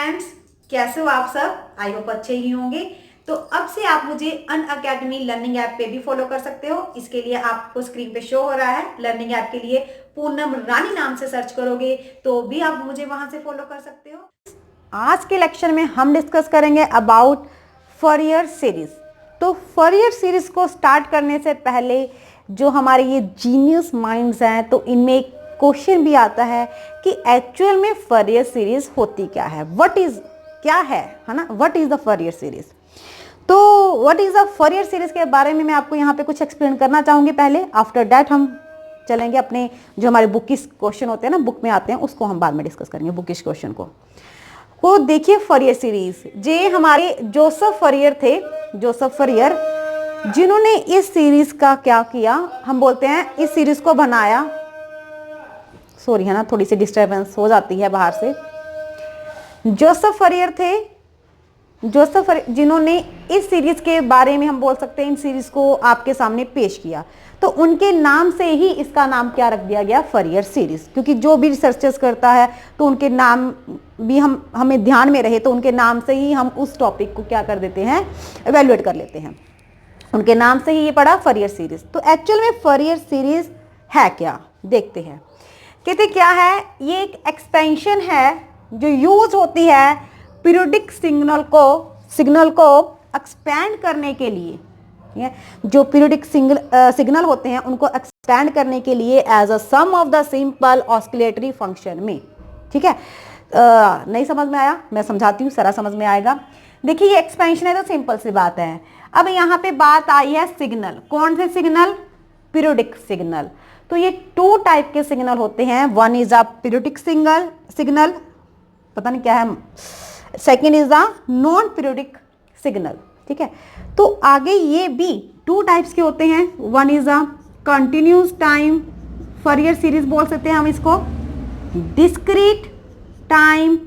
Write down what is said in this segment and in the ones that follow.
Friends, कैसे हो आप सब? आई होप अच्छे ही होंगे। तो अब से आप मुझे अनअकैडमी लर्निंग ऐप पे भी फॉलो कर सकते हो। इसके लिए आपको स्क्रीन पे शो हो रहा है लर्निंग ऐप के लिए पूनम रानी नाम से सर्च करोगे तो भी आप मुझे वहां से फॉलो कर सकते हो। आज के लेक्चर में हम डिस्कस करेंगे अबाउट फॉरियर सीरीज। तो फॉरियर सीरीज को स्टार्ट करने से पहले जो हमारे ये जीनियस माइंड्स हैं, तो इनमें एक क्वेश्चन भी आता है कि एक्चुअल में फॉरियर सीरीज होती क्या है, व्हाट इज क्या है ना, what is the Fourier series. तो what is the Fourier series के बारे में मैं आपको यहाँ पे कुछ एक्सप्लेन करना चाहूंगी पहले। आफ्टर दैट हम चलेंगे अपने जो हमारे बुकिश क्वेश्चन होते हैं ना, बुक में आते हैं, उसको हम बाद में डिस्कस करेंगे बुकिश क्वेश्चन को। वो देखिए फॉरियर सीरीज, जे हमारे जोसेफ फॉरियर थे, जोसेफ फॉरियर, जिन्होंने इस सीरीज का क्या किया, हम बोलते हैं इस सीरीज को बनाया। सॉरी है ना, थोड़ी सी डिस्टर्बेंस हो जाती है बाहर से। जोसेफ फॉरियर थे, जोसेफ जिन्होंने इस सीरीज के बारे में हम बोल सकते हैं इन सीरीज को आपके सामने पेश किया। तो उनके नाम से ही इसका नाम क्या रख दिया गया, फॉरियर सीरीज। क्योंकि जो भी रिसर्चर्स करता है तो उनके नाम भी हमें ध्यान में रहे, तो उनके नाम से ही हम उस टॉपिक को क्या कर देते हैं, एवेल्युएट कर लेते हैं। उनके नाम से ही ये पड़ा फॉरियर सीरीज। तो एक्चुअल में फॉरियर सीरीज है क्या, देखते हैं। कहते क्या है, ये एक एक्सपेंशन है जो यूज होती है पीरियोडिक सिग्नल को एक्सपेंड करने के लिए। जो पीरियोडिक सिग्नल होते हैं उनको एक्सपेंड करने के लिए as a sum of the simple oscillatory function में। ठीक है, नहीं समझ में आया, मैं समझाती हूँ, सारा समझ में आएगा। देखिए ये एक्सपेंशन है तो सिंपल सी बात है। अब यहाँ पे बात आई है सिग्नल, कौन से सिग्नल, पीरियोडिक सिग्नल। तो ये टू टाइप के सिग्नल होते हैं, one is a periodic signal, पता नहीं क्या है, second is the non periodic signal. ठीक है, तो आगे ये भी टू टाइप्स के होते हैं, one is a continuous time फॉरियर series बोल सकते हैं हम इसको, डिस्क्रीट टाइम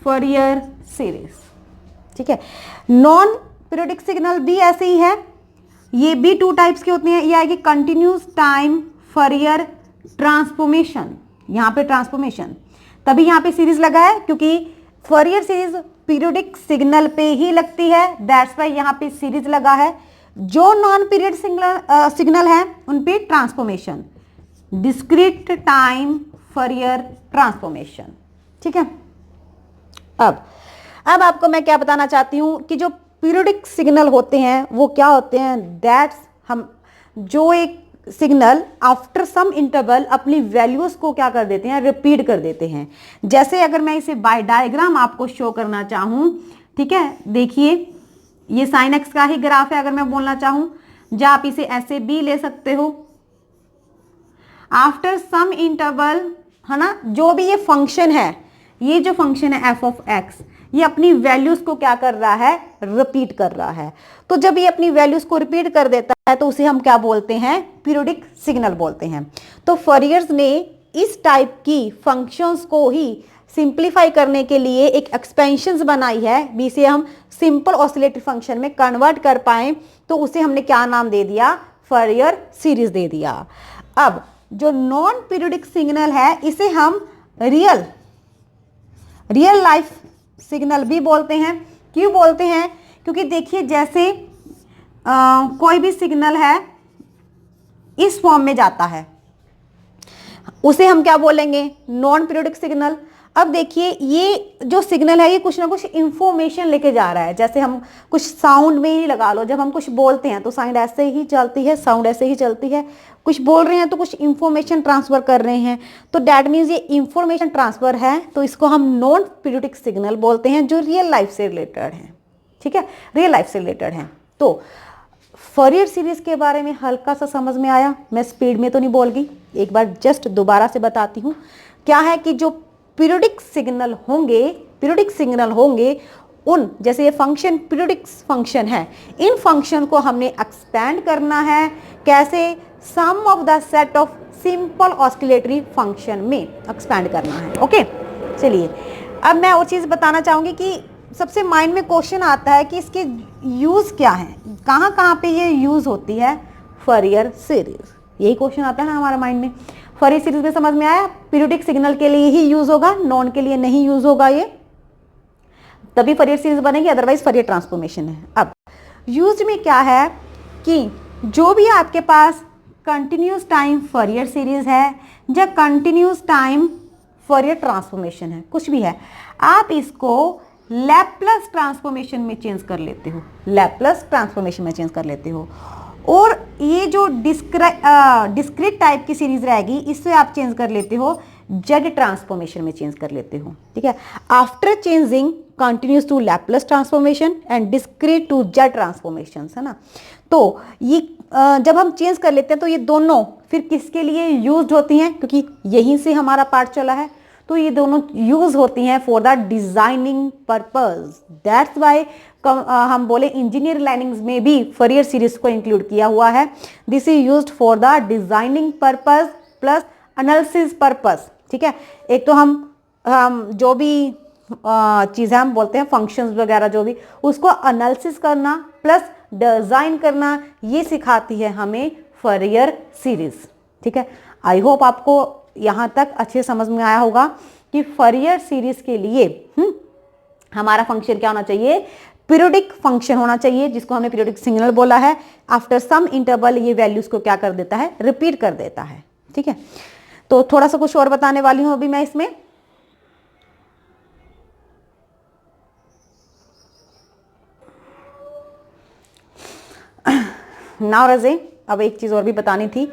फॉरियर सीरीज। ठीक है, नॉन पीरियोडिक सिग्नल भी ऐसे ही है, ये भी टू टाइप्स के होते हैं। ये आएगी कंटिन्यूस टाइम फॉरियर ट्रांसफॉर्मेशन, यहाँ पे ट्रांसफॉर्मेशन, तभी यहाँ पे सीरीज लगा है क्योंकि फॉरियर सीरीज पीरियोडिक सिग्नल पे ही लगती है, दैट्स वाई यहाँ पे सीरीज लगा है। जो नॉन पीरियड सिग्नल है उन पे ट्रांसफॉर्मेशन, डिस्क्रीट टाइम फॉरियर ट्रांसफॉर्मेशन। ठीक है, अब आपको मैं क्या बताना चाहती हूँ कि जो पीरियोडिक सिग्नल होते हैं वो क्या होते हैं, दैट्स हम जो एक सिग्नल आफ्टर सम इंटरवल अपनी वैल्यूज को क्या कर देते हैं, रिपीट कर देते हैं। जैसे अगर मैं इसे बाय डायग्राम आपको शो करना चाहूं, ठीक है, देखिए ये साइन एक्स का ही ग्राफ है। अगर मैं बोलना चाहूं, या आप इसे ऐसे भी ले सकते हो, आफ्टर सम इंटरवल, है ना, जो भी ये फंक्शन है, ये जो फंक्शन है एफ ऑफ एक्स, ये अपनी वैल्यूज को क्या कर रहा है, रिपीट कर रहा है। तो जब ये अपनी वैल्यूज को रिपीट कर देता है तो उसे हम क्या बोलते हैं, पीरियोडिक सिग्नल बोलते हैं। तो फॉरियर्स ने इस टाइप की फंक्शंस को ही सिंप्लीफाई करने के लिए एक एक्सपेंशन बनाई है, जिसे हम सिंपल ऑसिलेटरी फंक्शन में कन्वर्ट कर पाए, तो उसे हमने क्या नाम दे दिया, फॉरियर सीरीज दे दिया। अब जो नॉन पीरियोडिक सिग्नल है इसे हम रियल लाइफ सिग्नल भी बोलते हैं। क्यों बोलते हैं, क्योंकि देखिए जैसे कोई भी सिग्नल है इस फॉर्म में जाता है, उसे हम क्या बोलेंगे, नॉन पीरियोडिक सिग्नल। अब देखिए ये जो सिग्नल है ये कुछ ना कुछ इंफॉर्मेशन लेके जा रहा है। जैसे हम कुछ साउंड में ही लगा लो, जब हम कुछ बोलते हैं तो साउंड ऐसे ही चलती है, साउंड ऐसे ही चलती है, कुछ बोल रहे हैं तो कुछ इंफॉर्मेशन ट्रांसफर कर रहे हैं, तो दैट मीन्स ये इंफॉर्मेशन ट्रांसफर है, तो इसको हम नॉन पीरियोडिक सिग्नल बोलते हैं, जो रियल लाइफ से रिलेटेड है। ठीक है, रियल लाइफ से रिलेटेड है। तो फॉरियर सीरीज के बारे में हल्का सा समझ में आया, मैं स्पीड में तो नहीं बोल गई, एक बार जस्ट दोबारा से बताती हूँ। क्या है कि जो पीरियोडिक सिग्नल होंगे उन, जैसे ये फंक्शन पीरियोडिक फंक्शन है, इन फंक्शन को हमने एक्सपेंड करना है, कैसे, sum of the set of simple oscillatory function में एक्सपेंड करना है। ओके, चलिए अब मैं और चीज़ बताना चाहूँगी कि सबसे माइंड में क्वेश्चन आता है कि इसके यूज़ क्या है, कहाँ कहाँ पे ये यूज़ होती है फॉरियर सीरीज, यही क्वेश्चन आता है ना हमारे माइंड में। फॉरियर सीरीज में समझ में आया, पीरियोडिक सिग्नल के लिए ही यूज़ होगा, नॉन के लिए नहीं यूज़ होगा ये। तभी फरियर सीरीज बनेगी, अदरवाइज फरियर ट्रांसफॉर्मेशन है। अब यूज में क्या है कि जो भी आपके पास कंटिन्यूस टाइम फरियर सीरीज है या कंटिन्यूस टाइम फरियर ट्रांसफॉर्मेशन है, कुछ भी है, आप इसको लैप्लस ट्रांसफॉर्मेशन में चेंज कर लेते हो, लैप्लस ट्रांसफॉर्मेशन में चेंज कर लेते हो। और ये जो डिस्क्रीट टाइप की सीरीज रहेगी, इससे आप चेंज कर लेते हो जेड ट्रांसफॉर्मेशन में चेंज कर लेते हो, ठीक है। After changing continuous to Laplace transformation and discrete to Z transformation, है ना। तो ये जब हम चेंज कर लेते हैं तो ये दोनों फिर किसके लिए यूज होती हैं, क्योंकि यहीं से हमारा पार्ट चला है, तो ये दोनों यूज होती हैं for the designing purpose. That's why हम बोले इंजीनियर लाइनिंग्स में भी फरियर सीरीज को इंक्लूड किया हुआ है। This is used for the designing purpose plus analysis purpose, ठीक है। एक तो हम जो भी चीज़ें हम बोलते हैं फंक्शंस वगैरह जो भी, उसको एनालिसिस करना प्लस डिजाइन करना, ये सिखाती है हमें फरियर सीरीज, ठीक है। आई होप आपको यहाँ तक अच्छे समझ में आया होगा कि फरियर सीरीज के लिए हमारा फंक्शन क्या होना चाहिए, पीरियोडिक फंक्शन होना चाहिए, जिसको हमने पीरियोडिक सिग्नल बोला है। आफ्टर सम इंटरवल ये वैल्यूज को क्या कर देता है, रिपीट कर देता है, ठीक है। तो थोड़ा सा कुछ और बताने वाली हूं अभी मैं इसमें। नाउ रजे, अब एक चीज और भी बतानी थी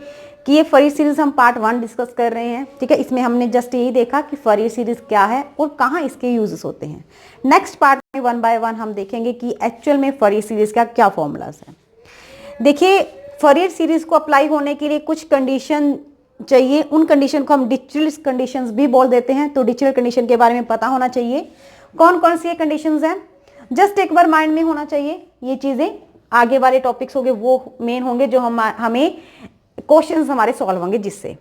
कि ये फरियर सीरीज हम पार्ट 1 डिस्कस कर रहे हैं, ठीक है। इसमें हमने जस्ट यही देखा कि फरियर सीरीज क्या है और कहाँ इसके यूजेस होते हैं। नेक्स्ट पार्ट में 1 बाय 1 हम देखेंगे कि एक्चुअल में फरियर सीरीज का क्या फॉर्मूलाज है। देखिए, फरियर सीरीज को अप्लाई होने के लिए कुछ कंडीशन चाहिए, उन कंडीशन को हम डिरिचलेट कंडीशंस भी बोल देते हैं। तो डिरिचलेट कंडीशन के बारे में पता होना चाहिए, कौन कौन सी कंडीशंस हैं, जस्ट एक बार माइंड में होना चाहिए। ये चीजें आगे वाले टॉपिक्स होंगे वो मेन होंगे जो हमें क्वेश्चंस हमारे सॉल्व होंगे जिससे।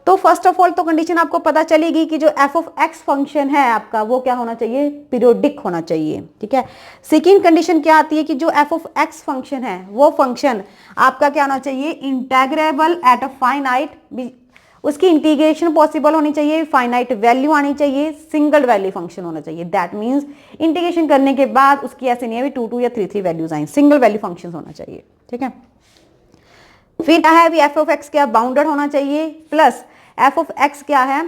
तो फर्स्ट ऑफ ऑल तो कंडीशन आपको पता चलेगी कि जो एफ ऑफ एक्स फंक्शन है आपका, वो क्या होना चाहिए, पीरियोडिक होना चाहिए, ठीक है। सेकेंड कंडीशन क्या आती है कि जो एफ ऑफ एक्स फंक्शन है वो फंक्शन आपका क्या होना चाहिए, इंटेग्रेबल एट अ फाइनाइट, उसकी इंटीग्रेशन पॉसिबल होनी चाहिए, फाइनाइट वैल्यू आनी चाहिए, सिंगल वैल्यू फंक्शन होना चाहिए। दैट मीन्स इंटीग्रेशन करने के बाद उसकी ऐसे नहीं है 2 या 3 वैल्यूज आए, सिंगल वैल्यू फंक्शन होना चाहिए, ठीक है। फिर क्या है अभी एफ ऑफ एक्स क्या बाउंडेड होना चाहिए, प्लस एफ ऑफ एक्स क्या है,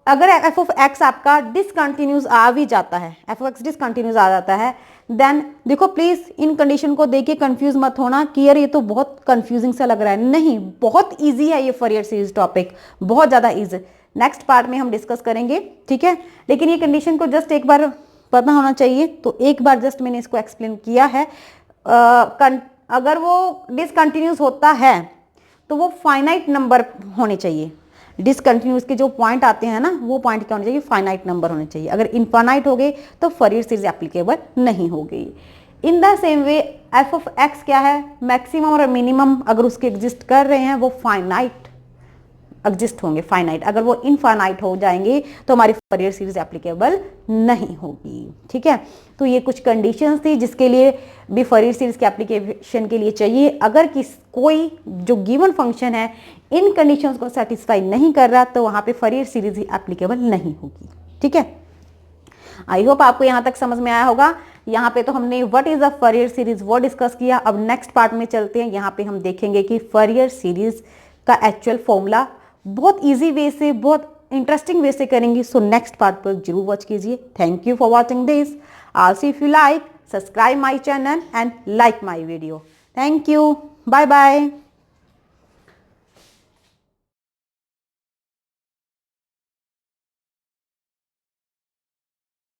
अगर एफ ऑफ एक्स आपका डिसकंटिन्यूस आ भी जाता है, एफ ऑफ एक्स डिसकंटिन्यूस आ जाता है, देन देखो प्लीज इन कंडीशन को देखिए कंफ्यूज मत होना कि यार ये तो बहुत कंफ्यूजिंग सा लग रहा है, नहीं, बहुत इजी है ये फरियर सीरीज टॉपिक, बहुत ज्यादा इजी। नेक्स्ट पार्ट में हम डिस्कस करेंगे, ठीक है। लेकिन ये कंडीशन को जस्ट एक बार पता होना चाहिए, तो एक बार जस्ट मैंने इसको एक्सप्लेन किया है। अगर वो डिसकंटिन्यूस होता है तो वो फाइनाइट नंबर होने चाहिए, डिसकंटिन्यूस के जो पॉइंट आते हैं ना, वो पॉइंट क्या होने चाहिए, फाइनाइट नंबर होने चाहिए। अगर इनफाइनाइट हो गए तो फरियर सीरीज एप्लीकेबल नहीं होगी। In the same way F of x क्या है, मैक्सिमम और मिनिमम अगर उसके एग्जिस्ट कर रहे हैं वो फाइनाइट एग्जिस्ट होंगे, फाइनाइट। अगर वो इनफाइनाइट हो जाएंगे तो हमारी फरियर सीरीज एप्लीकेबल नहीं होगी, ठीक है। तो ये कुछ कंडीशंस थी जिसके लिए भी फरियर सीरीज के एप्लीकेशन के लिए चाहिए। अगर कोई जो गिवन फंक्शन है इन कंडीशंस को सेटिस्फाई नहीं कर रहा तो वहां पे फरियर सीरीज ही एप्लीकेबल नहीं होगी, ठीक है। आई होप आपको यहां तक समझ में आया होगा। यहाँ पे तो हमने what is a Fourier series वो डिस्कस किया। अब नेक्स्ट पार्ट में चलते हैं, यहाँ पे हम देखेंगे कि फरियर सीरीज का एक्चुअल फॉर्मूला बहुत इजी वे से, बहुत इंटरेस्टिंग वे से करेंगे। सो नेक्स्ट पार्ट पर जरूर वॉच कीजिए। Thank you for watching this. Also if you like, subscribe my channel and like my video. Thank you, bye bye.